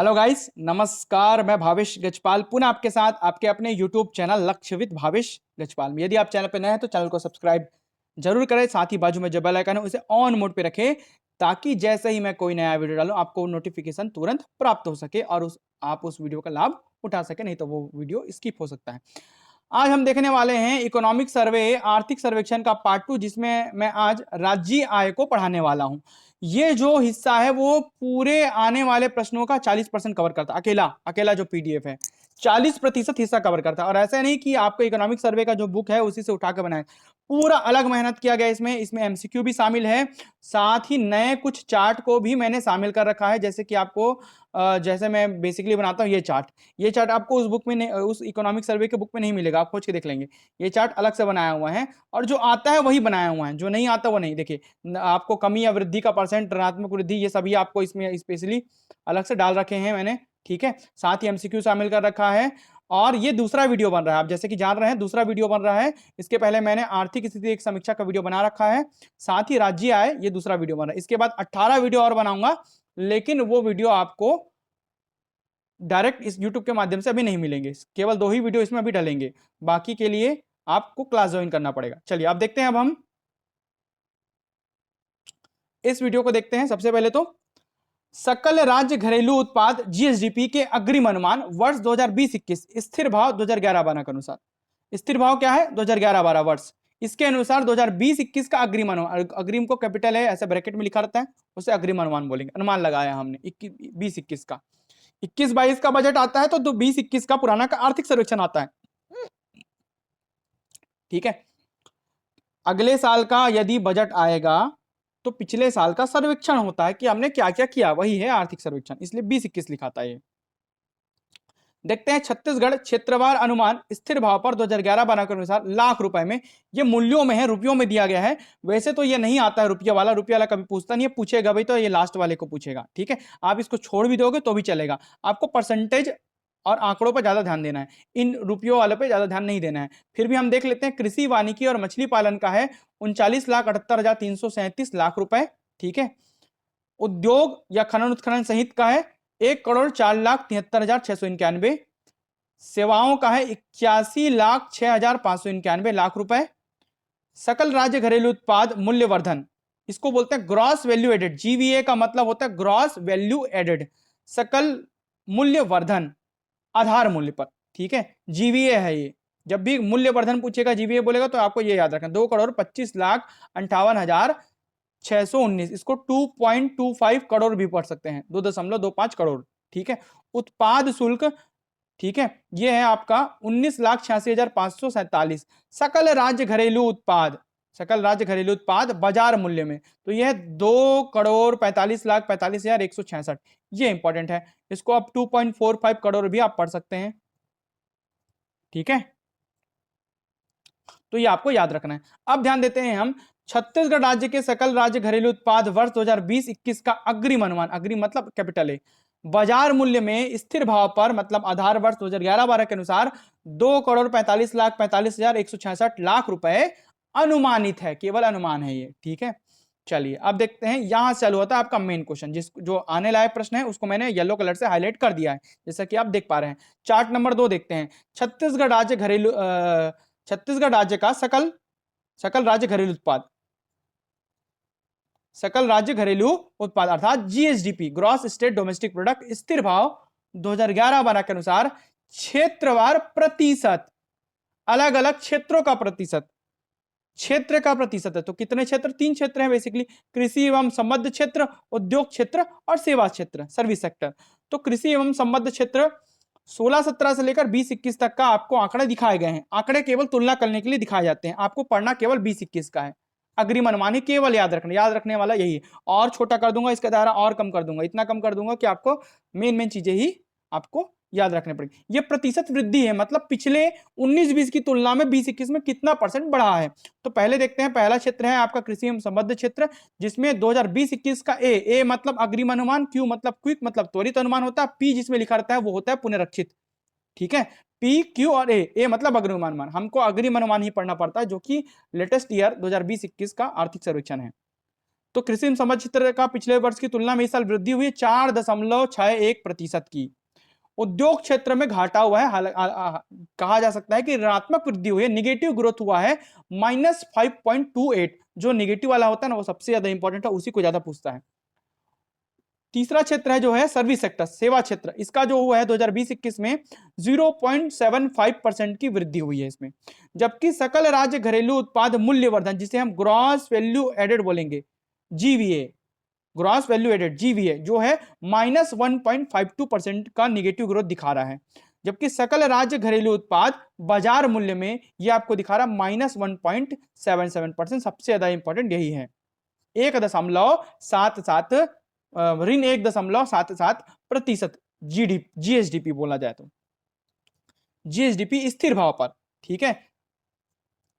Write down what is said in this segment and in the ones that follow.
Hello guys, नमस्कार। मैं भावेश गजपाल पुनः आपके साथ आपके अपने यूट्यूब चैनल लक्ष्य विद भावेश गजपाल में। यदि आप चैनल पर नए हैं तो चैनल को सब्सक्राइब जरूर करें, साथ ही बाजू में जो बेल आइकन है उसे ऑन मोड पे रखें ताकि जैसे ही मैं कोई नया वीडियो डालूं आपको नोटिफिकेशन तुरंत प्राप्त हो सके और आप उस वीडियो का लाभ उठा सके, नहीं तो वो वीडियो स्किप हो सकता है। आज हम देखने वाले हैं इकोनॉमिक सर्वे आर्थिक सर्वेक्षण का पार्ट 2, जिसमें मैं आज राज्य आय को पढ़ाने वाला हूं। ये जो हिस्सा है वो पूरे आने वाले प्रश्नों का 40% कवर करता है। अकेला अकेला जो पीडीएफ है 40% हिस्सा कवर करता है। और ऐसा नहीं कि आपको इकोनॉमिक सर्वे का जो बुक है उसी से उठा कर बनाए, पूरा अलग मेहनत किया गया। इसमें एमसीक्यू भी शामिल है, साथ ही नए कुछ चार्ट को भी मैंने शामिल कर रखा है। जैसे कि आपको जैसे मैं बेसिकली बनाता हूं ये चार्ट आपको उस बुक में नहीं, उस इकोनॉमिक सर्वे के बुक में नहीं मिलेगा, आप खोज के देख लेंगे। ये चार्ट अलग से बनाया हुआ है और जो आता है वही बनाया हुआ है, जो नहीं आता वो नहीं। देखिए आपको कमी या वृद्धि का परसेंट, ऋणात्मक वृद्धि, ये सभी आपको इसमें स्पेशली अलग से डाल रखे हैं मैंने, ठीक है। साथ ही एमसीक्यू शामिल कर रखा है। और ये दूसरा वीडियो बन रहा है, आप जैसे कि जान रहे हैं दूसरा वीडियो बन रहा है। इसके पहले मैंने आर्थिक स्थिति एक समीक्षा का वीडियो बना रखा है, साथ ही राज्य आय, ये दूसरा वीडियो बन रहा है। इसके बाद 18 वीडियो और बनाऊंगा, लेकिन वो वीडियो आपको डायरेक्ट इस YouTube के माध्यम से अभी नहीं मिलेंगे। केवल 2 ही वीडियो इसमें अभी डलेंगे, बाकी के लिए आपको क्लास ज्वाइन करना पड़ेगा। चलिए आप देखते हैं, अब हम इस वीडियो को देखते हैं। सबसे पहले तो सकल राज्य घरेलू उत्पाद जीएसडीपी के अग्रिम अनुमान वर्ष 2020-21 स्थिर भाव 2011-12 के अनुसार। स्थिर भाव क्या है? 2011-12 वर्ष। इसके अनुसार 2020-21 का अग्रिम अनुमान, अग्रिम को कैपिटल है ऐसे ब्रैकेट में लिखा रहता है, उसे अग्रिम अनुमान बोलेंगे। अनुमान लगाया हमने 20-21 का। 21-22 का बजट आता है तो 20-21 का पुराना का आर्थिक सर्वेक्षण आता है, ठीक है। अगले साल का यदि बजट आएगा तो पिछले साल का सर्वेक्षण होता है कि हमने क्या क्या किया, वही है आर्थिक सर्वेक्षण, इसलिए 20-21 लिखाता है ये। देखते हैं छत्तीसगढ़ क्षेत्रवार अनुमान स्थिर भाव पर 2011-12 के अनुसार लाख रुपए में, ये मूल्यों में है, रुपयों में दिया गया है। वैसे तो ये नहीं आता है रुपया वाला कभी पूछता नहीं है, पूछेगा भाई तो ये लास्ट वाले को पूछेगा, ठीक है। आप इसको छोड़ भी दोगे तो भी चलेगा, आपको परसेंटेज और आंकड़ों पर ज्यादा ध्यान देना है, इन रुपयों वाले पे ज्यादा ध्यान नहीं देना है। फिर भी हम देख लेते हैं। कृषि वानिकी और मछली पालन का है 39,78,337 लाख रुपए, ठीक है। उद्योग या खनन उत्खनन सहित का है 1,04,73,691। सेवाओं का है 81,06,591 लाख रुपए। सकल राज्य घरेलू उत्पाद मूल्यवर्धन, इसको बोलते हैं ग्रॉस वैल्यू एडेड, जीवीए का मतलब होता है ग्रॉस वैल्यू एडेड। सकल मूल्यवर्धन आधार मूल्य पर, ठीक है, जीवीए है ये। जब भी मूल्यवर्धन पूछेगा जीवीए बोलेगा तो आपको ये याद रखना, 2,25,58,619, इसको 2.25 करोड़ भी पढ़ सकते हैं, 2.25 करोड़, ठीक है। उत्पाद शुल्क, ठीक है, ये है आपका 19,86,547। सकल राज्य घरेलू उत्पाद बाजार मूल्य में तो यह 2,45,45,4166, ये इंपॉर्टेंट है। इसको आप 2.45 करोड़ भी आप पढ़ सकते हैं, ठीक है। तो ये आपको याद रखना है। अब ध्यान देते हैं हम छत्तीसगढ़ राज्य के सकल राज्य घरेलू उत्पाद वर्ष 2020-21 का अग्रिम अनुमान, अग्रिम मतलब कैपिटल है, बाजार मूल्य में स्थिर भाव पर मतलब आधार वर्ष 2011-12 के अनुसार 2,45,45,166 लाख रुपए अनुमानित है, केवल अनुमान है ये, ठीक है। चलिए अब देखते हैं, यहां से चालू होता है आपका मेन क्वेश्चन, जिस जो आने लायक प्रश्न है उसको मैंने येलो कलर से हाईलाइट कर दिया है, जैसा कि आप देख पा रहे हैं। चार्ट नंबर 2 देखते हैं। छत्तीसगढ़ राज्य का सकल राज्य घरेलू उत्पाद, सकल राज्य घरेलू उत्पाद अर्थात GSDP, gross state domestic product, स्थिर भाव 2011-12 के अनुसार क्षेत्रवार प्रतिशत, अलग अलग क्षेत्रों का प्रतिशत, क्षेत्र का प्रतिशत है तो कितने क्षेत्र? 3 क्षेत्र हैं बेसिकली, कृषि एवं संबद्ध क्षेत्र, उद्योग क्षेत्र और सेवा क्षेत्र, सर्विस सेक्टर। तो कृषि एवं संबद्ध क्षेत्र 16-17 से लेकर 20-21 तक का आपको आंकड़े दिखाए गए हैं। आंकड़े केवल तुलना करने के लिए दिखाए जाते हैं, आपको पढ़ना केवल 20-21 का है। अग्रिम अनुमान ही केवल याद रखने वाला यही है। और छोटा कर दूंगा इसका दायरा, और कम कर दूंगा, इतना कम कर दूंगा कि आपको मेन चीजें ही आपको याद रखने पड़ेगी। ये प्रतिशत वृद्धि है, मतलब पिछले 19-20 की तुलना में 20-21 में कितना परसेंट बढ़ा है। तो पहले देखते हैं, पहला क्षेत्र है आपका कृषि एवं संबद्ध क्षेत्र, जिसमें 2020-21 का ए मतलब अग्रिम अनुमान, क्यू मतलब क्विक मतलब त्वरित अनुमान होता है, पी जिसमें लिखा रहता है वो होता है पुनरीक्षित, ठीक है। पी क्यू और ए मतलब अग्रिम अनुमान, हमको अग्रिम अनुमान ही पढ़ना पड़ता है, जो कि लेटेस्ट ईयर 2020-21 का आर्थिक सर्वेक्षण है। तो कृषि एवं संबद्ध क्षेत्र का पिछले वर्ष की तुलना में इस साल वृद्धि हुई है 4.61% की। उद्योग क्षेत्र में घाटा हुआ है, कहा जा सकता है कि ऋणात्मक वृद्धि हुई है, निगेटिव ग्रोथ हुआ है -5.28। जो निगेटिव वाला होता है ना वो सबसे ज्यादा इंपॉर्टेंट है, उसी को ज्यादा पूछता है। तीसरा क्षेत्र है जो है सर्विस सेक्टर, सेवा क्षेत्र, इसका जो हुआ है 2020-21 में 0.75% की वृद्धि हुई है इसमें। जबकि सकल राज्य घरेलू उत्पाद मूल्यवर्धन, जिसे हम ग्रॉस वैल्यू एडेड बोलेंगे, GVA, gross value added GVA, जो है -1.52% का निगेटिव ग्रोथ दिखा रहा है। जबकि सकल राज्य घरेलू उत्पाद बाजार मूल्य में ये आपको दिखा रहा है -1.77%। सबसे ज्यादा इंपॉर्टेंट यही है। 1.77 ऋण 1.77% जीएसडीपी बोला जाए तो, जीएसडीपी स्थिर भाव पर, ठीक है,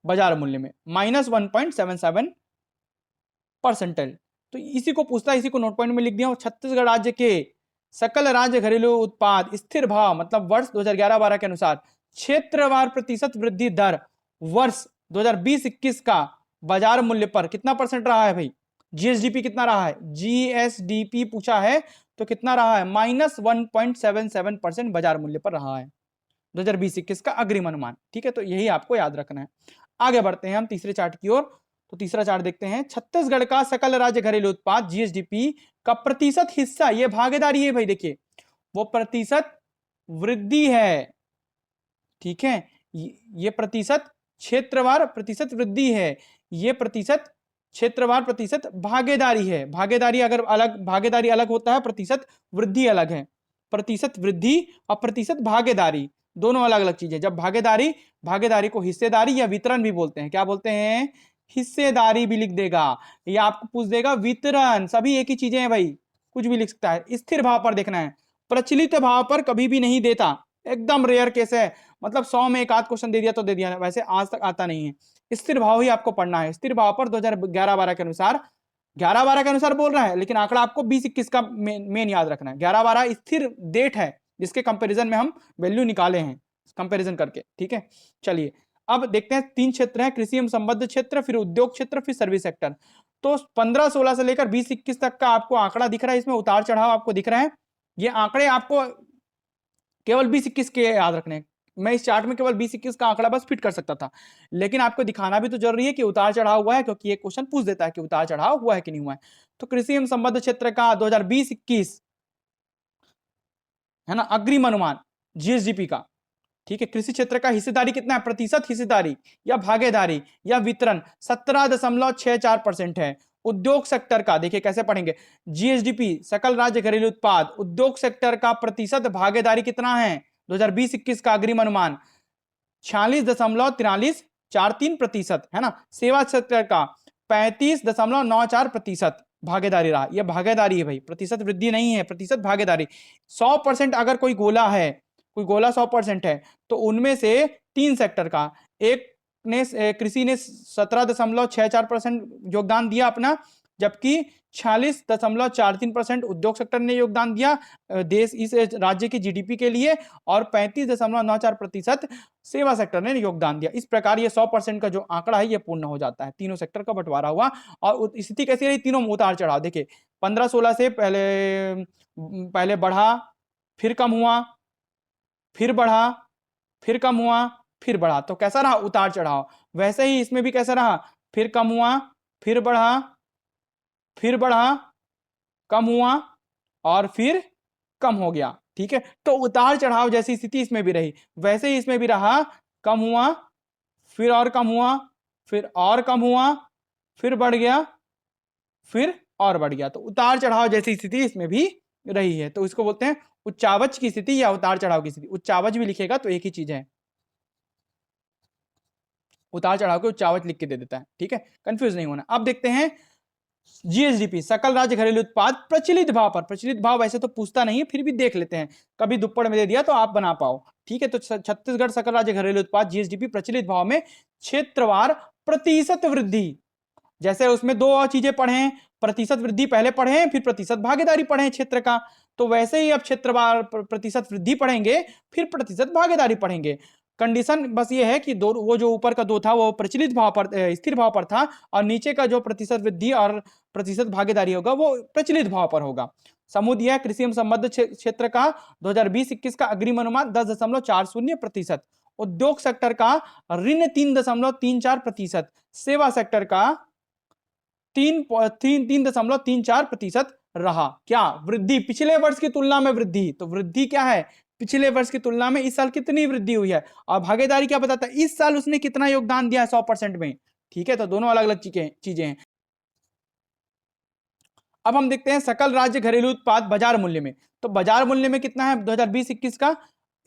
बाजार मूल्य में -1.77%। तो इसी को पूछता है, इसी को नोट पॉइंट में लिख दिया हूं। छत्तीसगढ़ राज्य के सकल राज्य घरेलू उत्पाद स्थिर भाव मतलब वर्ष 2011-12 के अनुसार क्षेत्रवार प्रतिशत वृद्धि दर वर्ष 2020-21 का बाजार मूल्य पर कितना परसेंट रहा है भाई? जीएसडीपी कितना रहा है? जीएसडीपी पूछा है तो कितना रहा है? -1.77% बाजार मूल्य पर रहा है 2020-21 का अग्रिम अनुमान। ठीक है, तो यही आपको याद रखना है। आगे बढ़ते हैं हम तीसरे चार्ट की ओर। तो तीसरा चार्ट देखते हैं। छत्तीसगढ़ का सकल राज्य घरेलू उत्पाद जीएसडीपी का प्रतिशत हिस्सा, ये भागीदारी है भाई, देखिए वो प्रतिशत वृद्धि है, ठीक है, ये प्रतिशत क्षेत्रवार प्रतिशत वृद्धि है, ये प्रतिशत क्षेत्रवार प्रतिशत भागीदारी है। भागीदारी अगर अलग, भागीदारी अलग होता है, प्रतिशत वृद्धि अलग है। प्रतिशत वृद्धि और प्रतिशत भागीदारी दोनों अलग अलग चीजें। जब भागीदारी को हिस्सेदारी या वितरण भी बोलते हैं। क्या बोलते हैं? हिस्सेदारी भी लिख देगा, या आपको पूछ देगा वितरण, सभी एक ही चीजें हैं भाई, कुछ भी लिख सकता है। स्थिर भाव पर देखना है, प्रचलित भाव पर कभी भी नहीं देता, एकदम रेयर केस है। मतलब 100 में एक आध क्वेश्चन दे दिया तो दे दिया, वैसे आज तक आता नहीं है। स्थिर भाव ही आपको पढ़ना है। स्थिर भाव पर 2011-12 के अनुसार, 11-12 के अनुसार बोल रहा है, लेकिन आंकड़ा आपको 20-21 का मेन याद रखना है। 11-12 स्थिर डेट है जिसके कंपैरिजन में हम वैल्यू निकाले हैं, कंपैरिजन करके। ठीक है, चलिए अब देखते हैं। 3 क्षेत्र हैं, कृषि एवं संबद्ध क्षेत्र, फिर उद्योग क्षेत्र, फिर सर्विस सेक्टर। तो 15-16 से लेकर 20-21 तक का आपको आंकड़ा दिख रहा है, इसमें उतार चढ़ाव आपको दिख रहा है। ये आंकड़े आपको केवल 20-21 के याद रखने हैं। मैं इस चार्ट में केवल 20-21 का आंकड़ा बस फिट कर सकता था, लेकिन आपको दिखाना भी तो जरूरी है कि उतार चढ़ाव हुआ है, क्योंकि ये क्वेश्चन पूछ देता है कि उतार चढ़ाव हुआ है कि नहीं हुआ है। तो कृषि एवं संबद्ध क्षेत्र का 2020-21 है ना अग्रिम अनुमान जीएसडीपी का, ठीक है। कृषि क्षेत्र का हिस्सेदारी कितना है? प्रतिशत हिस्सेदारी या भागीदारी या वितरण 17.64% है। उद्योग सेक्टर का देखिए कैसे पढ़ेंगे, जीएसडीपी सकल राज्य घरेलू उत्पाद, उद्योग सेक्टर का प्रतिशत भागीदारी कितना है 2020-21 का अग्रिम अनुमान 46.4343% है ना। सेवा सेक्टर का 35.94% भागीदारी रहा। यह भागीदारी है भाई, प्रतिशत वृद्धि नहीं है, प्रतिशत भागीदारी। 100% अगर कोई गोला है, कोई गोला 100% है, तो उनमें से 3 सेक्टर का, एक ने कृषि ने 17.64% योगदान दिया अपना, जबकि 46.43% उद्योग सेक्टर ने योगदान दिया देश इस राज्य की जीडीपी के लिए, और 35.94% सेवा सेक्टर ने योगदान दिया। इस प्रकार ये 100% का जो आंकड़ा है ये पूर्ण हो जाता है। तीनों सेक्टर का बंटवारा हुआ, और स्थिति कैसी रही? तीनों में उतार चढ़ाव। देखिए 15-16 से पहले बढ़ा, फिर कम हुआ, फिर बढ़ा, फिर कम हुआ, फिर बढ़ा। तो कैसा रहा? उतार चढ़ाव। वैसे ही इसमें भी कैसा रहा? फिर कम हुआ, फिर बढ़ा, फिर बढ़ा, कम हुआ, और फिर कम हो गया। ठीक है, तो उतार चढ़ाव जैसी स्थिति इसमें भी रही, वैसे ही इसमें भी रहा। कम हुआ, फिर और कम हुआ, फिर और कम हुआ, फिर बढ़ गया, फिर और बढ़ गया। तो उतार चढ़ाव जैसी स्थिति इसमें भी रही है। तो इसको बोलते हैं उच्चावच की स्थिति या उतार चढ़ाव की स्थिति। उच्चावच भी लिखेगा तो एक ही चीज है, उतार चढ़ाव के उच्चावच लिख के दे देता है। ठीक है, कंफ्यूज नहीं होना। अब देखते हैं जीएसडीपी सकल राज्य घरेलू उत्पाद प्रचलित भाव पर। प्रचलित भाव वैसे तो पूछता नहीं है, फिर भी देख लेते हैं, कभी दुप्पड़ में दे दिया तो आप बना पाओ। ठीक है, तो छत्तीसगढ़ सकल राज्य घरेलू उत्पाद जीएसडीपी प्रचलित भाव में क्षेत्रवार प्रतिशत वृद्धि, जैसे उसमें 2 और चीजें पढ़े, प्रतिशत वृद्धि पहले पढ़े, फिर प्रतिशत भागीदारी पढ़े क्षेत्र का, तो वैसे ही अब क्षेत्रवार प्रतिशत वृद्धि पढ़ेंगे, फिर प्रतिशत भागीदारी पढ़ेंगे। कंडीशन बस ये है कि दो, वो जो ऊपर का दो था वो प्रचलित भाव पर स्थिर भाव पर था, और नीचे का जो प्रतिशत वृद्धि और प्रतिशत भागीदारी होगा वो प्रचलित भाव पर होगा। समुदाय कृषि एवं संबद्ध क्षेत्र का 2020-21 का अग्रिम अनुमान 10.40%, उद्योग सेक्टर का ऋण 3.34%, सेवा सेक्टर का 3.34% रहा। क्या वृद्धि? पिछले वर्ष की तुलना में वृद्धि। तो वृद्धि क्या है? पिछले वर्ष की तुलना में इस साल कितनी वृद्धि हुई है। और भागीदारी क्या बताता है? इस साल उसने कितना योगदान दिया है 100% में। ठीक है, तो दोनों अलग अलग चीजें हैं। अब हम देखते हैं सकल राज्य घरेलू उत्पाद बाजार मूल्य में। तो बाजार मूल्य में कितना है 2020-21 का?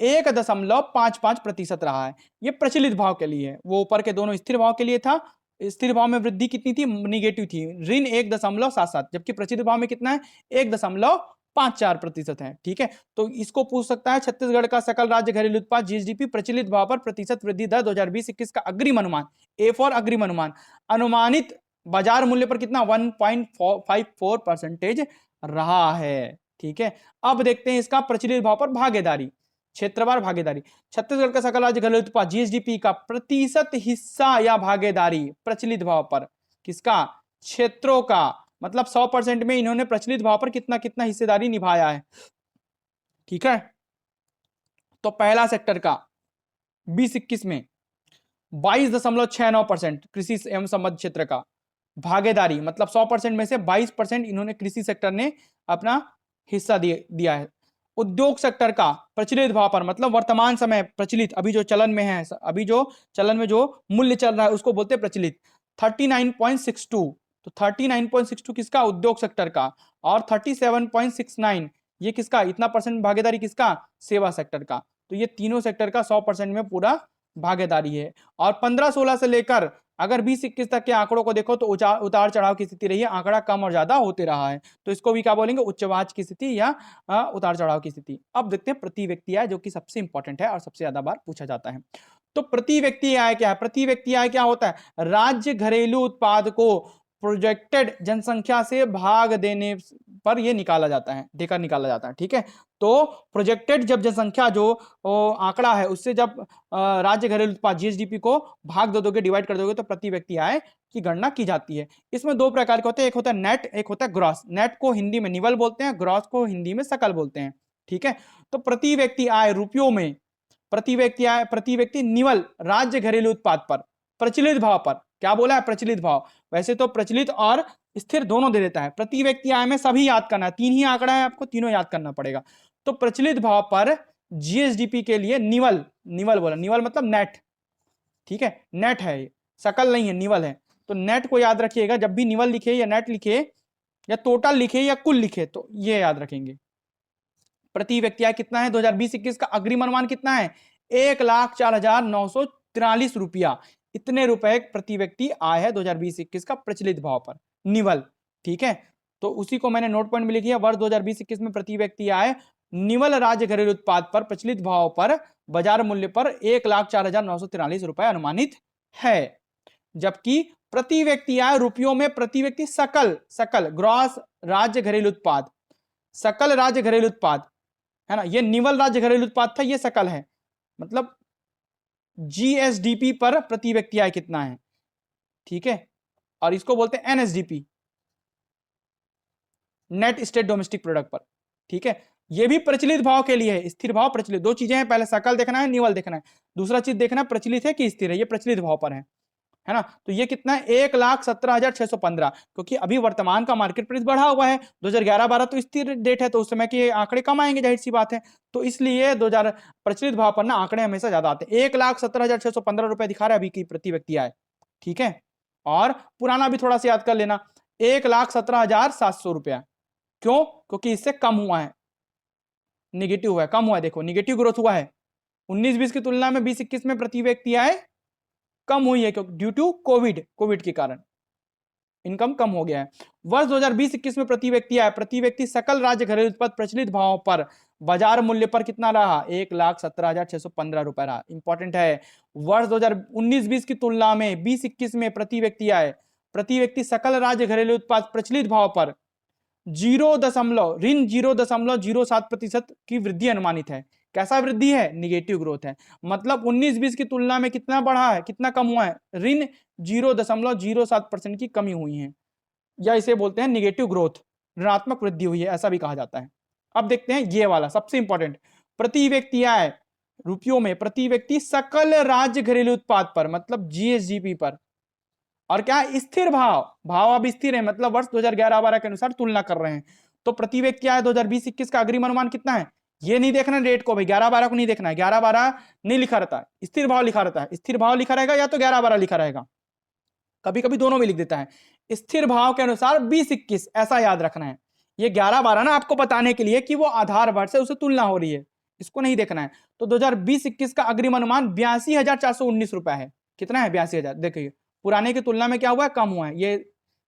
1.55% रहा है। ये प्रचलित भाव के लिए है, वो ऊपर के दोनों स्थिर भाव के लिए था। स्थिर भाव में वृद्धि कितनी थी? निगेटिव थी, ऋण 1.77, जबकि प्रचलित भाव में कितना है? 1.54% है। ठीक है, तो इसको पूछ सकता है छत्तीसगढ़ का सकल राज्य घरेलू उत्पाद जीएसडीपी प्रचलित भाव पर प्रतिशत वृद्धि दर 2020-21 का अग्रिम अनुमान, ए फॉर अग्रिम अनुमान, अनुमानित बाजार मूल्य पर कितना? 1.54% रहा है। ठीक है, अब देखते हैं इसका प्रचलित भाव पर भागीदारी, क्षेत्रवार भागीदारी। छत्तीसगढ़ का सकल राज्य घरेलू उत्पाद जीएसडीपी का प्रतिशत हिस्सा या भागीदारी प्रचलित भाव पर किसका? क्षेत्रों का, मतलब 100% में इन्होंने प्रचलित भाव पर कितना कितना हिस्सेदारी निभाया है। ठीक है, तो पहला सेक्टर का 20-21 में 22.69% कृषि एवं संबद्ध क्षेत्र का भागीदारी, मतलब 100% में से 22% इन्होंने कृषि सेक्टर ने अपना हिस्सा दिया है। उद्योग सेक्टर का प्रचलित भाव पर, मतलब वर्तमान समय प्रचलित, अभी जो चलन में है, अभी जो चलन में जो मूल्य चल रहा है उसको बोलते हैं प्रचलित, 39.62। तो 39.62 किसका? उद्योग सेक्टर का। और 37.69 ये किसका? इतना परसेंट भागीदारी किसका? सेवा सेक्टर का। तो ये तीनों सेक्टर का 100% में पूरा भागीदारी है। और 15-16 से लेकर अगर 20-21 तक के आंकड़ों को देखो तो उतार चढ़ाव की स्थिति रही है, आंकड़ा कम और ज्यादा होते रहा है। तो इसको भी क्या बोलेंगे? उच्चवाच की स्थिति या उतार चढ़ाव की स्थिति। अब देखते हैं प्रति व्यक्ति आय, जो कि सबसे इंपॉर्टेंट है और सबसे ज्यादा बार पूछा जाता है। तो प्रति व्यक्ति आय क्या है? प्रति व्यक्ति आय क्या होता है? राज्य घरेलू उत्पाद को प्रोजेक्टेड जनसंख्या से भाग देने पर यह निकाला जाता है, देकर निकाला जाता है। ठीक है, तो प्रोजेक्टेड जब जनसंख्या जो आंकड़ा है उससे जब राज्य घरेलू उत्पाद जीएसडीपी को भाग दे दोगे, डिवाइड कर दोगे, तो प्रति व्यक्ति आय की गणना की जाती है। इसमें दो प्रकार के होते हैं, एक होता है नेट, एक होता है ग्रॉस। नेट को हिंदी में निवल बोलते हैं, ग्रॉस को हिंदी में सकल बोलते हैं। ठीक है, तो प्रति व्यक्ति आय रुपयों में, प्रति व्यक्ति आय, प्रति व्यक्ति निवल राज्य घरेलू उत्पाद पर प्रचलित भाव पर, क्या बोला है? प्रचलित भाव। वैसे तो प्रचलित और स्थिर दोनों दे देता है, प्रति व्यक्ति आय में सभी याद करना है, 3 ही आंकड़ा है, आपको तीनों याद करना पड़ेगा। तो प्रचलित भाव पर जीएसडीपी के लिए निवल, निवल बोला, निवल मतलब नेट। ठीक है, नेट है, सकल नहीं है, निवल है। तो नेट को याद रखिएगा, जब भी निवल लिखे या नेट लिखे या टोटल लिखे या कुल लिखे तो ये याद रखेंगे। प्रति व्यक्ति आय कितना है 2020-21 का? अग्रिम अनुमान कितना है? 1,04,943 रुपया। इतने रुपए प्रति व्यक्ति आय है 2020-21 का प्रचलित भाव पर, निवल। ठीक है, तो उसी को मैंने नोट पॉइंट में लिखी है। वर्ष 2020-21 में प्रति व्यक्ति आय निवल राज्य घरेलू उत्पाद पर प्रचलित भाव पर बाजार मूल्य पर 1,04,943 रुपए अनुमानित है। जबकि प्रति व्यक्ति आय रुपयों में प्रति व्यक्ति सकल, सकल ग्रॉस राज्य घरेलू उत्पाद, सकल राज्य घरेलू उत्पाद है ना, ये निवल राज्य घरेलू उत्पाद था, ये सकल है। मतलब जीएसडीपी पर प्रति व्यक्ति आय कितना है। ठीक है, और इसको बोलते हैं NSDP, net state domestic product पर। ठीक है, ये भी प्रचलित भाव के लिए है, स्थिर भाव प्रचलित, दो चीजें हैं, पहले सकल देखना है, निवल देखना है, दूसरा चीज देखना है प्रचलित है कि स्थिर है। ये प्रचलित भाव पर है ना। तो ये कितना है? 1,17,615, क्योंकि अभी वर्तमान का मार्केट प्राइस बढ़ा हुआ है। 2011-12 तो स्थिर डेट है, तो उस समय के आंकड़े कम आएंगे, जाहिर सी बात है। तो इसलिए 2000 प्रचलित भाव पर ना आंकड़े हमेशा ज्यादा आते हैं। 1,17,615 रुपए दिखा रहा है अभी की प्रति व्यक्ति आय। ठीक है, और पुराना भी थोड़ा सा याद कर लेना, 1,17,700 रुपया। क्यों? क्योंकि इससे कम हुआ है, निगेटिव हुआ है, कम हुआ है। देखो निगेटिव ग्रोथ हुआ है 19-20 की तुलना में 20-21 में प्रति व्यक्ति आय कम हुई है, क्योंकि ड्यू टू कोविड के कारण इनकम कम हो गया है। वर्ष 2020-21 में प्रति व्यक्ति आय, प्रति व्यक्ति सकल राज्य घरेलू उत्पाद प्रचलित भाव पर बाजार मूल्य पर कितना रहा? 1,17,615 रुपए रहा। इंपॉर्टेंट है, वर्ष 2019-20 की तुलना में 20-21 में प्रति व्यक्ति आय, प्रति व्यक्ति सकल राज्य घरेलू उत्पाद प्रचलित भाव पर 0.07% की वृद्धि अनुमानित है। कैसा वृद्धि है? निगेटिव ग्रोथ है। मतलब 19-20 की तुलना में कितना बढ़ा है, कितना कम हुआ है? ऋण 0.07% की कमी हुई है, या इसे बोलते हैं निगेटिव ग्रोथ, ऋणात्मक वृद्धि हुई है, ऐसा भी कहा जाता है। अब देखते हैं ये वाला सबसे इंपॉर्टेंट, प्रति व्यक्ति आय रुपयों में प्रति व्यक्ति सकल राज्य घरेलू उत्पाद पर, मतलब जीएसडीपी पर, और क्या स्थिर भाव, भाव अब स्थिर है, मतलब वर्ष 2011-12 के अनुसार तुलना कर रहे हैं। तो प्रति व्यक्ति आय 2020-21 का अग्रिम अनुमान कितना है? ये नहीं देखना रेट को भाई, 11-12 को नहीं देखना है, 11-12 नहीं लिखा रहता है, स्थिर भाव लिखा रहता है। स्थिर भाव लिखा रहेगा या तो 11-12 लिखा रहेगा, कभी कभी दोनों में लिख देता है। स्थिर भाव के अनुसार 20-21 ऐसा याद रखना है। ये 11-12 ना आपको बताने के लिए कि वो आधार वर्ष से उसे तुलना हो रही है, इसको नहीं देखना है। तो 2020-21 का अग्रिम अनुमान 82,419 रुपए है। कितना है? 82,000। देखिए पुराने की तुलना में क्या हुआ है? कम हुआ है। ये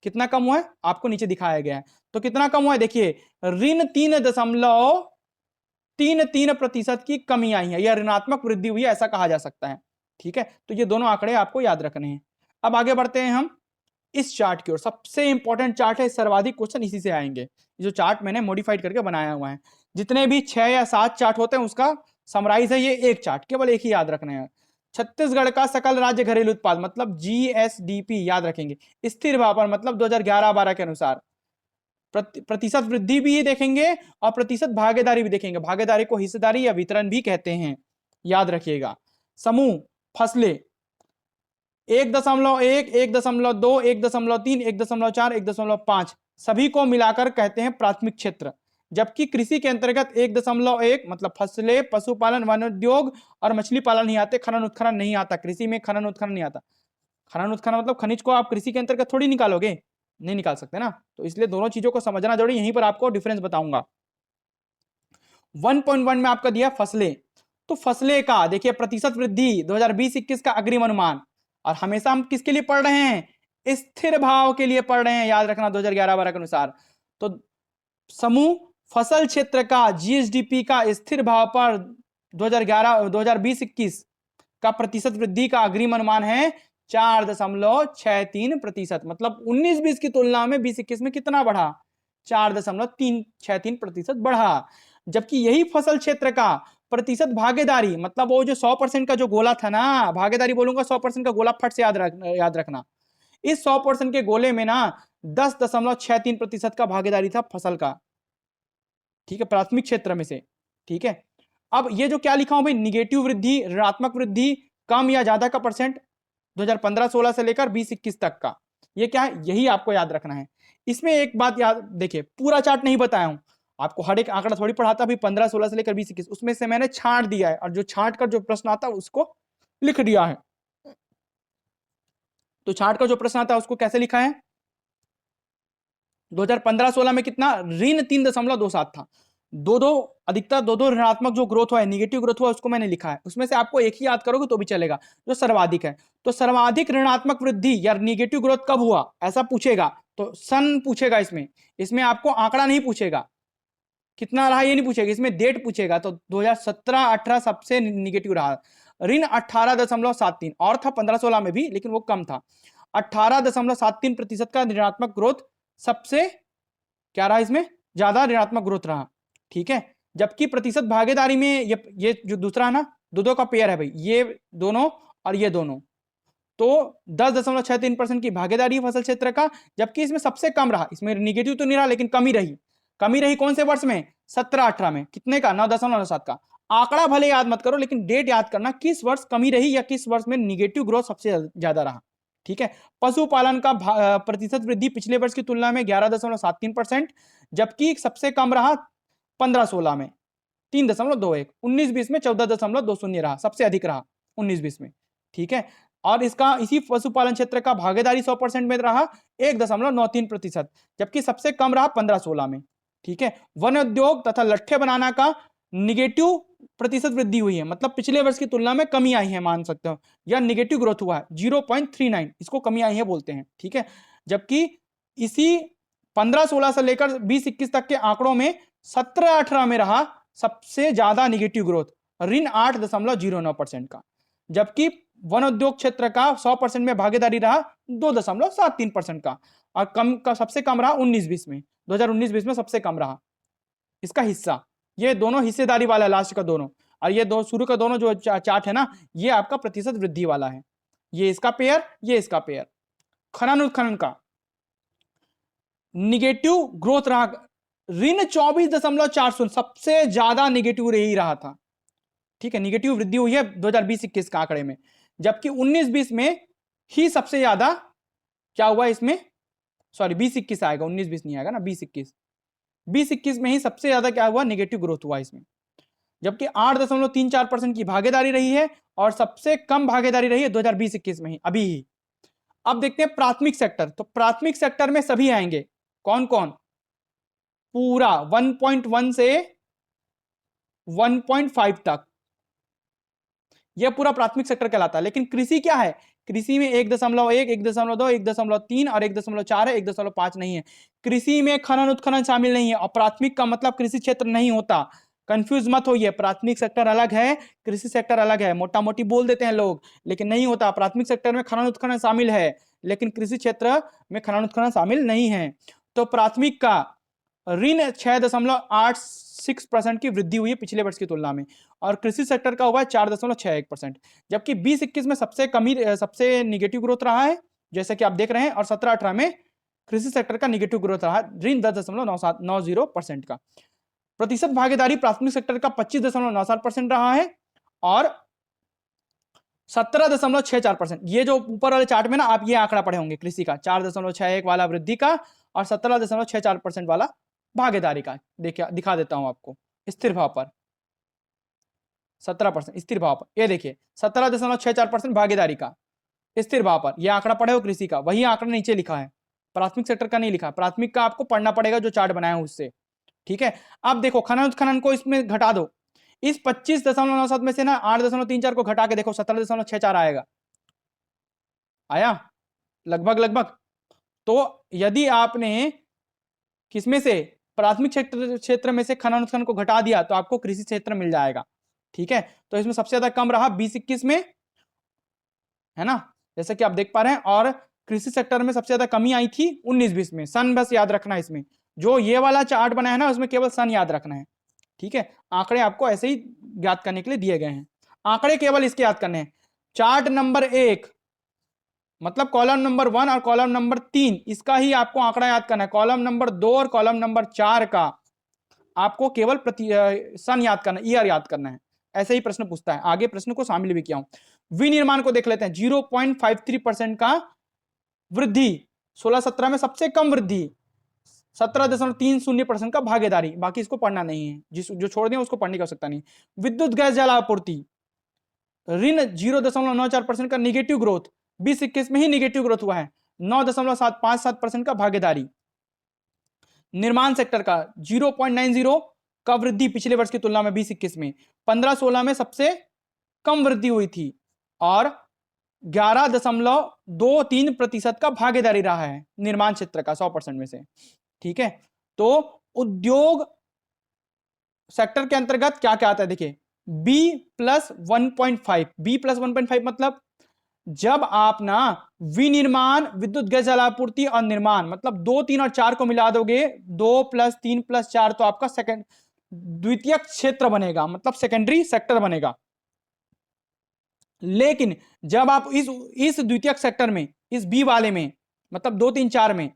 कितना कम हुआ है आपको नीचे दिखाया गया है। तो कितना कम हुआ है? देखिए ऋण 3.33% की कमी आई है, या ऋणात्मक वृद्धि हुई है, ऐसा कहा जा सकता है। ठीक है, तो ये दोनों आंकड़े आपको याद रखने हैं। अब आगे बढ़ते हैं हम इस चार्ट की ओर। सबसे इंपॉर्टेंट चार्ट है, सर्वाधिक क्वेश्चन इसी से आएंगे। जो चार्ट मैंने मॉडिफाइड करके बनाया हुआ है, जितने भी 6 या 7 चार्ट होते हैं उसका समराइज है ये एक चार्ट, केवल एक ही याद रखना है। छत्तीसगढ़ का सकल राज्य घरेलू उत्पाद, मतलब जीएसडीपी याद रखेंगे। स्थिर भाव पर, मतलब 2011-12 के अनुसार प्रतिशत वृद्धि भी देखेंगे और प्रतिशत भागीदारी भी देखेंगे। भागीदारी को हिस्सेदारी या वितरण भी कहते हैं, याद रखिएगा। समूह फसलें 1.1, 1.2, 1.3, 1.4, 1.5 सभी को मिलाकर कहते हैं प्राथमिक क्षेत्र। जबकि कृषि के अंतर्गत 1.1 मतलब फसलें, पशुपालन, वन उद्योग और मछली पालन नहीं आते, खनन उत्खनन नहीं आता। कृषि में खनन उत्खनन नहीं आता। खनन उत्खनन मतलब खनिज को आप कृषि के अंतर्गत थोड़ी निकालोगे, नहीं निकाल सकते ना, तो इसलिए दोनों चीजों को समझना जरूरी। यहीं पर आपको डिफरेंस बताऊंगा। 1.1 में आपका दिया फसलें, तो फसलें का देखिए प्रतिशत वृद्धि 2020-21 का अग्रिम अनुमान, और हमेशा हम किसके लिए पढ़ रहे हैं? स्थिर भाव के लिए पढ़ रहे हैं, याद रखना 2011-12 के अनुसार। तो समूह फसल क्षेत्र का जीएसडीपी का स्थिर भाव पर 2020-21 का प्रतिशत वृद्धि का अग्रिम अनुमान है 4.63%। मतलब 19-20 की तुलना में 20-21 में कितना बढ़ा? 4.63% बढ़ा। जबकि यही फसल क्षेत्र का प्रतिशत भागीदारी, मतलब वो जो 100% का जो गोला था ना, भागीदारी बोलूंगा 100% का गोला फट से याद रखना। इस 100% के गोले में ना 10.63% का भागीदारी था फसल का। ठीक है, प्राथमिक क्षेत्र में से। ठीक है, अब ये जो क्या लिखा हूं भाई, निगेटिव वृद्धि, ऋणात्मक वृद्धि, कम या ज्यादा का परसेंट 2015-16 से लेकर 20-21 तक का, ये क्या है? यही आपको याद रखना है। इसमें एक बात याद देखिए, पूरा चार्ट नहीं बताया हूं आपको, हर एक आंकड़ा थोड़ी पढ़ाता भी। 15-16 से लेकर 20-21 उसमें से मैंने छांट दिया है, और जो छांट कर जो प्रश्न आता है उसको लिख दिया है। तो छांट का जो प्रश्न आता है उसको कैसे लिखा है? 2015-16 में कितना? ऋण 3.27 था। दो अधिकतर दो ऋणात्मक जो ग्रोथ हुआ है, निगेटिव ग्रोथ हुआ, उसको मैंने लिखा है। उसमें से आपको एक ही याद करोगे तो भी चलेगा, जो सर्वाधिक है। तो सर्वाधिक ऋणात्मक वृद्धि या निगेटिव ग्रोथ कब हुआ, ऐसा पूछेगा तो सन पूछेगा। इसमें आपको आंकड़ा नहीं पूछेगा, कितना रहा ये नहीं पूछेगा, इसमें डेट पूछेगा। तो 2017-18 सबसे निगेटिव रहा। ऋण 18.73, और था 15-16 में भी, लेकिन वो कम था। 18.73% का ऋणात्मक ग्रोथ सबसे क्या रहा, इसमें ज्यादा ऋणात्मक ग्रोथ रहा। ठीक है, जबकि प्रतिशत भागीदारी में ये जो दूसरा है ना, दो का पेयर है भाई, ये दोनों और ये दोनों, तो 10.63% की भागीदारी फसल क्षेत्र का। जबकि इसमें सबसे कम रहा, इसमें निगेटिव तो नहीं रहा लेकिन कमी रही। कमी रही कौन से वर्ष में? 17-18 में। कितने का? 9.97 का। आंकड़ा भले याद मत करो, लेकिन डेट याद करना, किस वर्ष कमी रही या किस वर्ष में निगेटिव ग्रोथ सबसे ज्यादा रहा। ठीक है, पशुपालन का प्रतिशत वृद्धि पिछले वर्ष की तुलना में 11.73%, जबकि सबसे कम रहा 15-16 में 3.21, 19-20 में 14.20 रहा, सबसे अधिक रहा 19-20 में। ठीक है, और इसका इसी पशुपालन क्षेत्र का भागीदारी 100% में रहा 1.93%, जबकि सबसे कम रहा 15-16 में। ठीक है, वन उद्योग तथा लट्ठे बनाना का निगेटिव प्रतिशत वृद्धि हुई है, मतलब पिछले वर्ष की तुलना में कमी आई है, मान सकते हो, या निगेटिव ग्रोथ हुआ है 0.39, इसको कमी आई है बोलते हैं। ठीक है, जबकि इसी 15-16 से लेकर 20-21 तक के आंकड़ों में 17-18 में रहा सबसे ज्यादा निगेटिव ग्रोथ, ऋण 8.09% का। जबकि वन उद्योग क्षेत्र का 100% में भागीदारी रहा 2.73% का, और कम का सबसे कम रहा 19-20 में, 2019-20 में सबसे कम रहा इसका हिस्सा। ये दोनों हिस्सेदारी वाला लास्ट का दोनों। और ये दो शुरू का दोनों जो चार्ट है ना, ये आपका प्रतिशत वृद्धि वाला है, ये इसका पेयर, ये इसका पेयर। खनन उत्खनन का निगेटिव ग्रोथ रहा, ऋण 24.40, सबसे ज्यादा निगेटिव यही रहा था। ठीक है, निगेटिव वृद्धि हुई है 2020-21 का आंकड़े में, जबकि 19-20 में ही सबसे ज्यादा क्या हुआ इसमें, सॉरी 20-21 आएगा, 19-20 नहीं आएगा ना, 20-21 में ही सबसे ज्यादा क्या हुआ, निगेटिव ग्रोथ हुआ इसमें, जबकि 8.34% की भागीदारी रही है, और सबसे कम भागीदारी रही है 2020-21 में ही, अभी ही। अब देखते हैं प्राथमिक सेक्टर, तो प्राथमिक सेक्टर में सभी आएंगे, कौन कौन, पूरा 1.1 से 1.5 तक, यह पूरा प्राथमिक सेक्टर कहलाता है। लेकिन कृषि क्या है, कृषि में 1.1, 1.2, 1.3 और 1.4 है, 1.5 नहीं है। कृषि में खनन उत्खनन शामिल नहीं है, और प्राथमिक का मतलब कृषि क्षेत्र नहीं होता, कंफ्यूज मत होइए, प्राथमिक सेक्टर अलग है, कृषि सेक्टर अलग है, मोटा मोटी बोल देते हैं लोग, लेकिन नहीं होता। प्राथमिक सेक्टर में खनन उत्खनन शामिल है, लेकिन कृषि क्षेत्र में खनन उत्खनन शामिल नहीं है। तो प्राथमिक का ऋण 6.86% की वृद्धि हुई है पिछले वर्ष की तुलना में, और कृषि सेक्टर का हुआ है 4.61%, जबकि 20-21 में सबसे निगेटिव ग्रोथ रहा है, जैसे कि आप देख रहे हैं, और 17-18 में कृषि सेक्टर का निगेटिव ग्रोथ रहा है, ऋण 10.90% का। प्रतिशत भागीदारी प्राथमिक सेक्टर का 25.97% रहा है, और 17.64%, ये जो ऊपर वाले चार्ट में ना आप ये आंकड़ा पढ़े होंगे कृषि का, 4.61 वाला वृद्धि का, और 17.64% वाला भागीदारी का। देखिए दिखा देता हूं आपको, स्थिर भाव पर 17% स्थिर भाव पर, ये देखिए 17.64% भागीदारी का स्थिर भाव पर, यह आंकड़ा पढ़े हो कृषि का, वही आंकड़ा नीचे लिखा है, प्राथमिक सेक्टर का नहीं लिखा, प्राथमिक का आपको पढ़ना पड़ेगा जो चार्ट बनाया है उससे। ठीक है, अब देखो खनन उत्खनन को इसमें घटा दो, इस 25.97 में से ना 8.34 को घटा के देखो, 17.64 आएगा, आया लगभग लगभग। तो यदि आपने किसमें से, प्राथमिक क्षेत्र में से खनन उत्खनन को घटा दिया, तो आपको कृषि क्षेत्र मिल जाएगा। ठीक है, तो इसमें सबसे ज्यादा कम रहा 20-21 में, है ना, जैसे कि आप देख पा रहे हैं, और कृषि सेक्टर में सबसे ज्यादा कमी आई थी 19-20 में। सन बस याद रखना है, इसमें जो ये वाला चार्ट बना है ना, उसमें केवल सन याद रखना है। ठीक है, आंकड़े आपको ऐसे ही याद करने के लिए दिए गए हैं, आंकड़े केवल इसके याद करने हैं। चार्ट नंबर 1 मतलब कॉलम नंबर 1 और कॉलम नंबर 3, इसका ही आपको आंकड़ा याद करना है। कॉलम नंबर 2 और कॉलम नंबर 4 का आपको केवल सन याद करना है, ईयर याद करना है। ऐसे ही प्रश्न पूछता है, आगे प्रश्न को शामिल भी किया हूं। विनिर्माण को देख लेते हैं, 0.53% का वृद्धि, 16-17 में सबसे कम वृद्धि, 17.30% का भागीदारी, बाकी इसको पढ़ना नहीं है, जो छोड़ दें उसको पढ़ने की आवश्यकता नहीं। विद्युत गैस जल आपूर्ति, ऋण 0.94% का निगेटिव ग्रोथ, 20-21 में ही निगेटिव ग्रोथ हुआ है, 9.757% का भागीदारी। निर्माण सेक्टर का 0.90 का वृद्धि पिछले वर्ष की तुलना में 20-21 में, 15-16 में सबसे कम वृद्धि हुई थी, और 11.23% का भागीदारी रहा है निर्माण क्षेत्र का 100% में से। ठीक है, तो उद्योग सेक्टर के अंतर्गत क्या क्या आता है, देखिए B+1.5, B+1.5 मतलब जब आप ना विनिर्माण, विद्युत गैस जल आपूर्ति और निर्माण, मतलब 2, 3 और 4 को मिला दोगे, 2 + 3 + 4, तो आपका द्वितीयक क्षेत्र बनेगा, मतलब सेकेंडरी सेक्टर बनेगा। लेकिन जब आप इस द्वितीयक सेक्टर में, इस बी वाले में, मतलब 2, 3, 4 में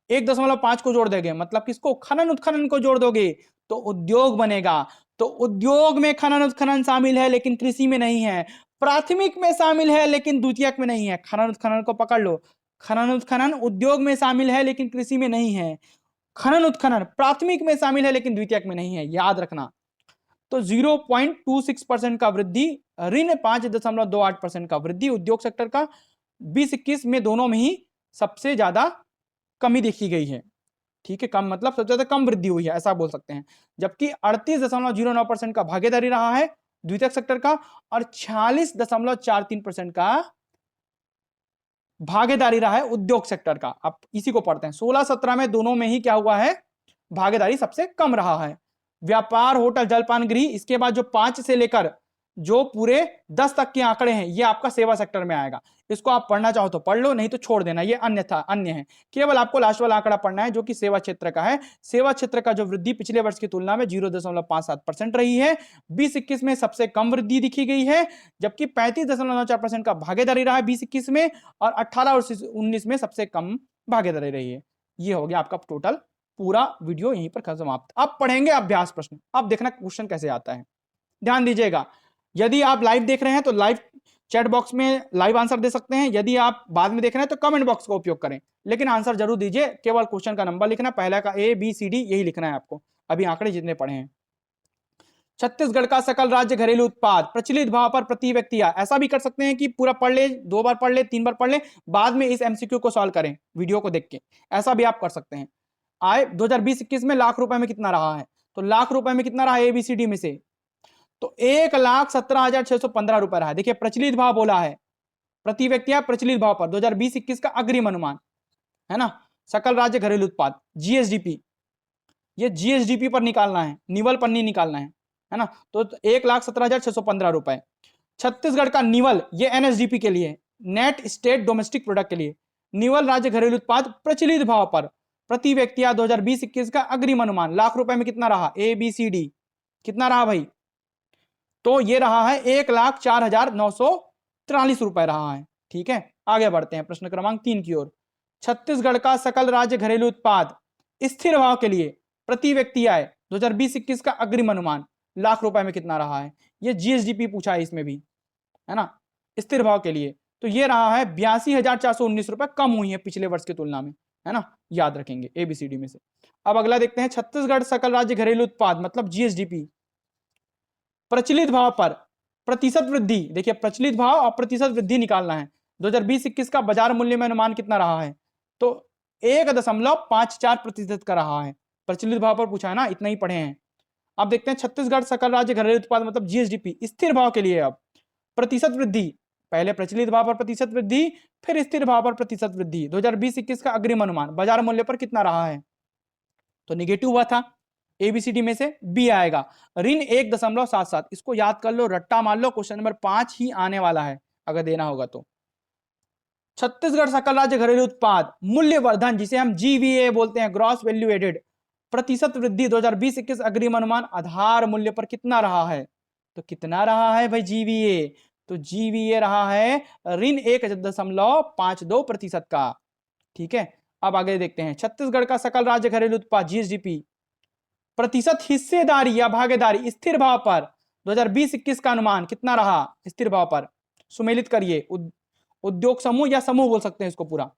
1.5 को जोड़ देंगे, मतलब किसको, खनन उत्खनन को जोड़ दोगे, तो उद्योग बनेगा। तो उद्योग में खनन उत्खनन शामिल है, लेकिन कृषि में नहीं है। प्राथमिक में शामिल है, लेकिन द्वितीयक में नहीं है। खनन उत्खनन को पकड़ लो, खनन उत्खनन उद्योग में शामिल है, लेकिन कृषि में नहीं है। खनन उत्खनन प्राथमिक में शामिल है, लेकिन द्वितीयक में नहीं है, याद रखना। तो 0.26% का वृद्धि, ऋण 5.28% का वृद्धि उद्योग सेक्टर का 20-21 में, दोनों में ही सबसे ज्यादा कमी देखी गई है। ठीक है, कम मतलब सबसे ज्यादा कम वृद्धि हुई है, ऐसा बोल सकते हैं। जबकि 38.09% का भागीदारी रहा है द्वितीयक सेक्टर का, और 46.43% का भागीदारी रहा है उद्योग सेक्टर का। अब इसी को पढ़ते हैं। 16-17 में दोनों में ही क्या हुआ है, भागीदारी सबसे कम रहा है। व्यापार, होटल, जलपान गृह, इसके बाद जो 5 से लेकर जो पूरे 10 तक के आंकड़े हैं, ये आपका सेवा सेक्टर में आएगा। इसको आप पढ़ना चाहो तो पढ़ लो, नहीं तो छोड़ देना, ये अन्य है। केवल आपको लास्ट वाला आंकड़ा पढ़ना है जो कि सेवा क्षेत्र का है। सेवा क्षेत्र का जो वृद्धि पिछले वर्ष की तुलना में 0.57% रही है। 2021 में सबसे कम वृद्धि दिखी गई है, जबकि 35.94% का भागीदारी रहा है 2021 में, और 18 और 19 में सबसे कम भागीदारी रही है। ये हो गया आपका टोटल पूरा वीडियो, यहीं पर समाप्त। अब पढ़ेंगे अभ्यास प्रश्न। अब देखना क्वेश्चन कैसे आता है, ध्यान दीजिएगा। यदि आप लाइव देख रहे हैं तो लाइव चैट बॉक्स में लाइव आंसर दे सकते हैं, यदि आप बाद में देख रहे हैं तो कमेंट बॉक्स का उपयोग करें, लेकिन आंसर जरूर दीजिए। केवल क्वेश्चन का नंबर लिखना, पहला का ABCD यही लिखना है आपको, अभी आंकड़े जितने पढ़े हैं। छत्तीसगढ़ का सकल राज्य घरेलू उत्पाद प्रचलित भाव पर प्रति व्यक्ति आय। ऐसा भी कर सकते हैं कि पूरा पढ़ ले, 2 बार पढ़ ले, 3 बार पढ़ ले, बाद में इस MCQ को सॉल्व करें वीडियो को देख के, ऐसा भी आप कर सकते हैं। आय 2020-21 में लाख रुपए में कितना रहा है, तो लाख रुपए में कितना रहा ABCD में से, तो 1,17,615 रुपए रहा है। देखिए प्रचलित भाव बोला है, प्रति व्यक्ति आय प्रचलित भाव पर 2020-21 का अग्रिम अनुमान है ना, सकल राज्य घरेलू उत्पाद GSDP, ये GSDP पर निकालना है, निवल पर नहीं निकालना है ना, तो 1,17,615 रुपए। छत्तीसगढ़ का निवल, ये NSDP के लिए, नेट स्टेट डोमेस्टिक प्रोडक्ट के लिए, निवल राज्य घरेलू उत्पाद प्रचलित भाव पर प्रति व्यक्ति 2020-21 का अग्रिम अनुमान लाख रुपए में कितना रहा, ABCD कितना रहा भाई, तो ये रहा है 1,04,943 रुपए रहा है। ठीक है, आगे बढ़ते हैं प्रश्न क्रमांक 3 की ओर। छत्तीसगढ़ का सकल राज्य घरेलू उत्पाद स्थिर भाव के लिए प्रति व्यक्ति आय 2020-21 का अग्रिम अनुमान लाख रुपए में कितना रहा है, ये GSDP पूछा है इसमें भी, है ना, स्थिर भाव के लिए, तो ये रहा है 82,419 रुपए, कम हुई है पिछले वर्ष की तुलना में, है ना, याद रखेंगे ABCD में से। अब अगला देखते हैं, छत्तीसगढ़ सकल राज्य घरेलू उत्पाद मतलब GSDP प्रचलित भाव पर प्रतिशत वृद्धि, देखिए प्रचलित भाव और प्रतिशत वृद्धि निकालना है। 2020-21 का बाजार मूल्य में अनुमान कितना रहा है, तो 1.54% का रहा है। प्रचलित भाव पर पूछा है ना, इतना ही पढ़े हैं। अब देखते हैं छत्तीसगढ़ सकल राज्य घरेलू उत्पाद मतलब GSDP स्थिर भाव के लिए, अब प्रतिशत वृद्धि, पहले प्रचलित भाव पर प्रतिशत वृद्धि, फिर स्थिर भाव पर प्रतिशत वृद्धि, 2020-21 का अग्रिम अनुमान बाजार मूल्य पर कितना रहा है, तो निगेटिव हुआ था, ABCD में से B आएगा, ऋण 1.77। इसको याद कर लो, रट्टा मान लो, क्वेश्चन नंबर 5 ही आने वाला है अगर देना होगा तो। छत्तीसगढ़ सकल राज्य घरेलू उत्पाद मूल्यवर्धन, जिसे हम GVA बोलते हैं, ग्रॉस वैल्यू एडेड, प्रतिशत वृद्धि 2020-21 अग्रिम अनुमान आधार मूल्य पर कितना रहा है, तो कितना रहा है भाई GVA, तो GVA रहा है ऋण 1.52% का। ठीक है, अब आगे देखते हैं, छत्तीसगढ़ का सकल राज्य घरेलू उत्पाद GSDP प्रतिशत हिस्सेदारी या भागीदारी स्थिर भाव पर 2020-21 का अनुमान कितना रहा, स्थिर भाव पर, सुमेलित करिए, उद्योग समूह या समूह बोल सकते हैं इसको पूरा,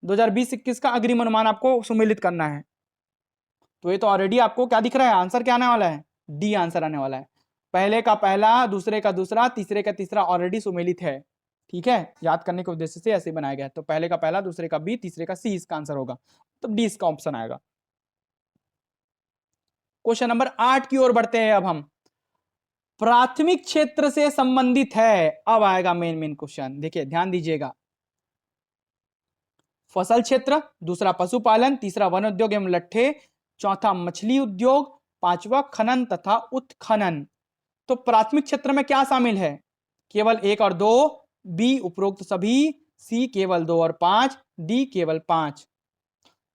2020-21 का अग्रिम अनुमान आपको सुमेलित करना है। तो ये तो ऑलरेडी आपको क्या दिख रहा है, आंसर क्या आने वाला है, D आंसर आने वाला है। पहले का पहला, दूसरे का दूसरा, तीसरे का तीसरा ऑलरेडी सुमेलित है। ठीक है, याद करने के उद्देश्य से ऐसे बनाया गया, तो पहले का पहला, दूसरे का B, तीसरे का C इसका आंसर होगा, तो D इसका ऑप्शन आएगा। क्वेश्चन नंबर 8 की ओर बढ़ते हैं अब हम, प्राथमिक क्षेत्र से संबंधित है। अब आएगा मेन क्वेश्चन, देखिए ध्यान दीजिएगा। फसल क्षेत्र, दूसरा पशुपालन, तीसरा वन उद्योग एवं लट्ठे, चौथा मछली उद्योग, पांचवा खनन तथा उत्खनन। तो प्राथमिक क्षेत्र में क्या शामिल है, केवल 1 और 2, B उपरोक्त सभी, C केवल 2 और 5, D केवल 5।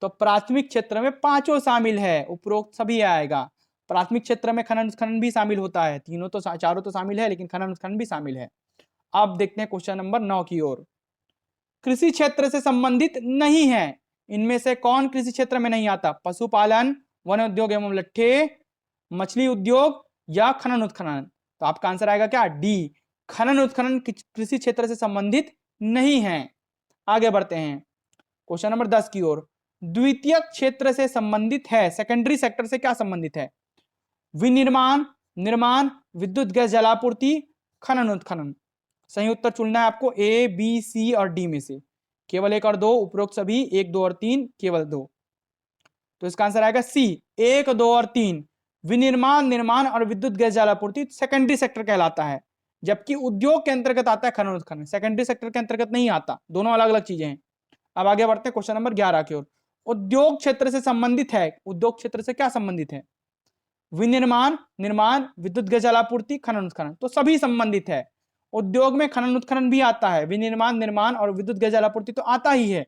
तो प्राथमिक क्षेत्र में पांचों शामिल है, उपरोक्त सभी आएगा। प्राथमिक क्षेत्र में खनन उत्खनन भी शामिल होता है, तीनों तो चारों तो शामिल है, लेकिन खनन उत्खनन भी शामिल है। अब देखते हैं क्वेश्चन नंबर 9 की ओर, कृषि क्षेत्र से संबंधित नहीं है, इनमें से कौन कृषि क्षेत्र में नहीं आता, पशुपालन, वन उद्योग एवं लट्ठे, मछली उद्योग या खनन उत्खनन। तो आपका आंसर आएगा क्या, D, खनन उत्खनन कृषि क्षेत्र से संबंधित नहीं है। आगे बढ़ते हैं क्वेश्चन नंबर 10 की ओर, द्वितीयक क्षेत्र से संबंधित है, सेकेंडरी सेक्टर से क्या संबंधित है, विनिर्माण, निर्माण, विद्युत गैस जलापूर्ति, खनन उत्खनन। सही उत्तर चुनना है आपको A, B, C और D में से, केवल 1 और 2, उपरोक्त सभी 1, 2 और 3, केवल 2। तो इसका आंसर आएगा C, 1, 2 और 3। विनिर्माण, निर्माण और विद्युत गैस जलापूर्ति सेकेंडरी सेक्टर कहलाता है, जबकि उद्योग के अंतर्गत आता है खनन उत्खनन, सेकेंडरी सेक्टर के अंतर्गत नहीं आता, दोनों अलग अलग चीजें हैं। अब आगे बढ़ते हैं क्वेश्चन नंबर 11 की ओर, उद्योग क्षेत्र से संबंधित है, उद्योग क्षेत्र से क्या संबंधित है, विनिर्माण, निर्माण, विद्युत गैस जलापूर्ति, खनन उत्खनन, तो सभी संबंधित है। उद्योग में खनन उत्खनन भी आता है, विनिर्माण, निर्माण और विद्युत गैस जल आपूर्ति तो आता ही है।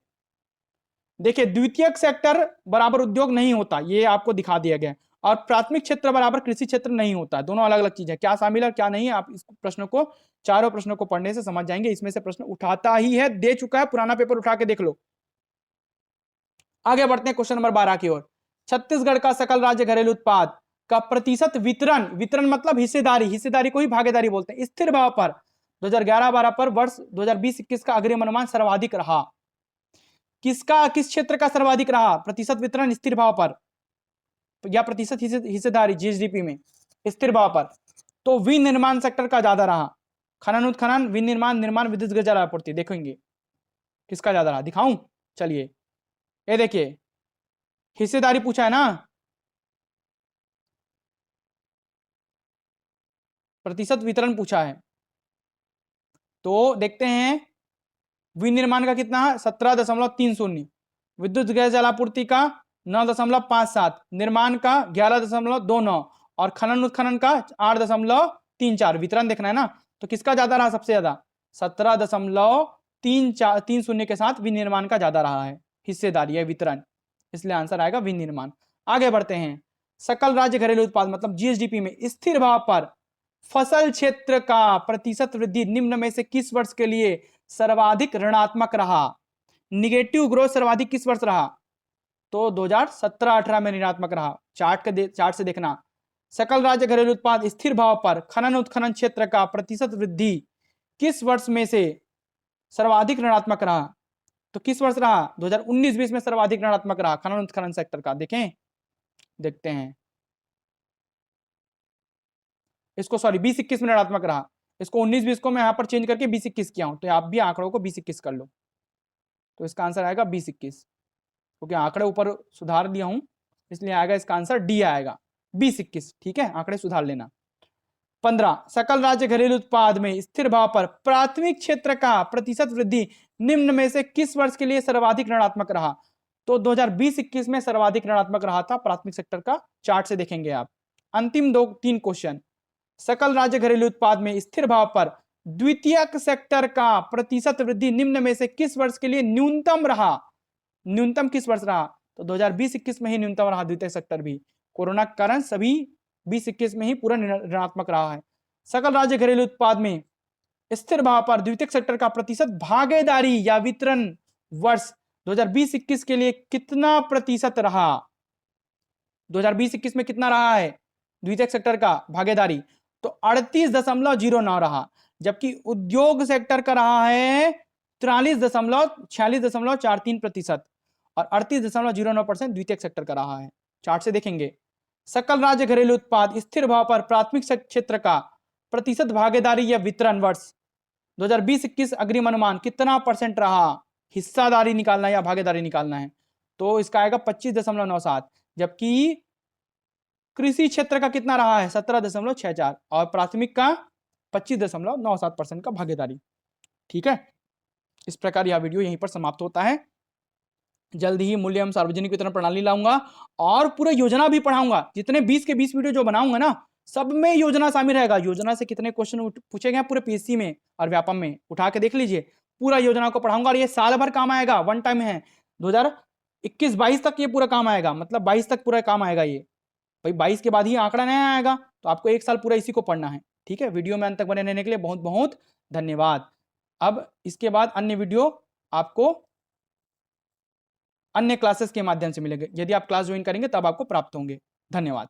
देखिए द्वितीयक सेक्टर बराबर उद्योग नहीं होता, ये आपको दिखा दिया गया, और प्राथमिक क्षेत्र बराबर कृषि क्षेत्र नहीं होता, दोनों अलग अलग चीज है। क्या शामिल है क्या नहीं है, आप इस प्रश्न को, चारों प्रश्नों को पढ़ने से समझ जाएंगे। इसमें से प्रश्न उठाता ही है, दे चुका है, पुराना पेपर उठा के देख लो। आगे बढ़ते हैं क्वेश्चन नंबर 12 की ओर। छत्तीसगढ़ का सकल राज्य घरेलू उत्पाद का प्रतिशत वितरण, वितरण मतलब हिस्सेदारी, हिस्सेदारी को ही भागीदारी बोलते हैं, स्थिर भाव पर 2011-12 पर वर्ष 2020-21 का अग्रिम अनुमान सर्वाधिक रहा। किसका, किस क्षेत्र का सर्वाधिक रहा प्रतिशत वितरण स्थिर भाव पर, या प्रतिशत हिस्सेदारी जीएसडीपी में स्थिर भाव पर? तो विनिर्माण सेक्टर का ज्यादा रहा। खनन उत्खनन, विनिर्माण, निर्माण, विद्युत गैस आपूर्ति, देखेंगे किसका ज्यादा रहा, दिखाऊं? चलिए ये देखिए हिस्सेदारी पूछा है ना, प्रतिशत वितरण पूछा है, तो देखते हैं विनिर्माण का कितना है 17.30, विद्युत गैस जलापूर्ति का 9.57, निर्माण का 11.29 और खनन उत्खनन का 8.34। वितरण देखना है ना, तो किसका ज्यादा रहा सबसे ज्यादा? 17.30 के साथ विनिर्माण का ज्यादा रहा है हिस्सेदारी है वितरण, इसलिए आंसर आएगा विनिर्माण। आगे बढ़ते हैं। सकल राज्य घरेलू उत्पाद मतलब जीएसडीपी में स्थिर भाव पर फसल क्षेत्र का प्रतिशत वृद्धि निम्न में से किस वर्ष के लिए सर्वाधिक ऋणात्मक रहा? निगेटिव ग्रोथ सर्वाधिक किस वर्ष रहा? तो 2017-18 में ऋणात्मक रहा। चार्ट से देखना, सकल राज्य घरेलू उत्पाद स्थिर भाव पर खनन उत्खनन क्षेत्र का प्रतिशत वृद्धि किस वर्ष में से सर्वाधिक ऋणात्मक रहा? तो किस वर्ष रहा? 2019-20 में सर्वाधिक ऋणात्मक रहा खनन उत्खनन सेक्टर का। देखें, देखते हैं इसको, सॉरी 20-21 में ऋणात्मक रहा, इसको 19-20 को मैं यहां पर चेंज करके 20-21 किया हूं, तो आप भी आंकड़ों को 20-21 कर लो, तो इसका आंसर आएगा 20-21, क्योंकि आंकड़े ऊपर सुधार दिया हूं इसलिए आएगा इसका आंसर डी आएगा 20-21। ठीक है, आंकड़े सुधार लेना। 15 सकल राज्य घरेलू उत्पाद में स्थिर भाव पर प्राथमिक क्षेत्र का प्रतिशत वृद्धि निम्न में से किस वर्ष के लिए सर्वाधिक ऋणात्मक रहा? तो 2020-21 में सर्वाधिक ऋणात्मक रहा था प्राथमिक सेक्टर का, चार्ट से देखेंगे आप। अंतिम 2-3 क्वेश्चन। सकल राज्य घरेलू उत्पाद में स्थिर भाव पर द्वितीयक सेक्टर का प्रतिशत वृद्धि निम्न में से किस वर्ष के लिए न्यूनतम रहा? न्यूनतम किस वर्ष रहा? तो 2020-21 में ही न्यूनतम रहा द्वितीय सेक्टर भी, कोरोना के कारण सभी 20-21 में ही पूरा ऋणात्मक रहा है। सकल राज्य घरेलू उत्पाद में स्थिर भाव पर द्वितीय सेक्टर का प्रतिशत भागीदारी या वितरण वर्ष 2020-21 के लिए कितना प्रतिशत रहा? 2020-21 में कितना रहा है द्वितीय सेक्टर का भागीदारी? तो 38.09 रहा, जबकि उद्योग सेक्टर का रहा है 46.43% और 38.09% द्वितीय सेक्टर का रहा है। चार्ट से देखेंगे। सकल राज्य घरेलू उत्पाद स्थिर भाव पर प्राथमिक क्षेत्र का प्रतिशत भागीदारी या वितरण वर्ष 2020-21 अग्रिम अनुमान कितना परसेंट रहा? हिस्सादारी निकालना है या भागीदारी निकालना है, तो इसका आएगा 25.97, जबकि कृषि क्षेत्र का कितना रहा है 17.64 और प्राथमिक का 25.97% का भागीदारी। ठीक है, इस प्रकार यह वीडियो यहीं पर समाप्त होता है। जल्द ही मूल्य एवं सार्वजनिक वितरण प्रणाली लाऊंगा और पूरे योजना भी पढ़ाऊंगा। जितने 20 के 20 वीडियो जो बनाऊंगा ना, सब में योजना शामिल रहेगा। योजना से कितने क्वेश्चन पूछे गए पूरे पीएससी में और व्यापम में, उठा के देख लीजिए। पूरा योजना को पढ़ाऊंगा और ये साल भर काम आएगा, वन टाइम है। 2021-22 तक ये पूरा काम आएगा, मतलब 22 तक पूरा काम आएगा ये। भाई 22 के बाद ही आंकड़ा नया आएगा, तो आपको एक साल पूरा इसी को पढ़ना है। ठीक है, वीडियो में अंत तक बने रहने के लिए बहुत बहुत धन्यवाद। अब इसके बाद अन्य वीडियो आपको अन्य क्लासेस के माध्यम से मिलेंगे। यदि आप क्लास ज्वाइन करेंगे तब आपको प्राप्त होंगे। धन्यवाद।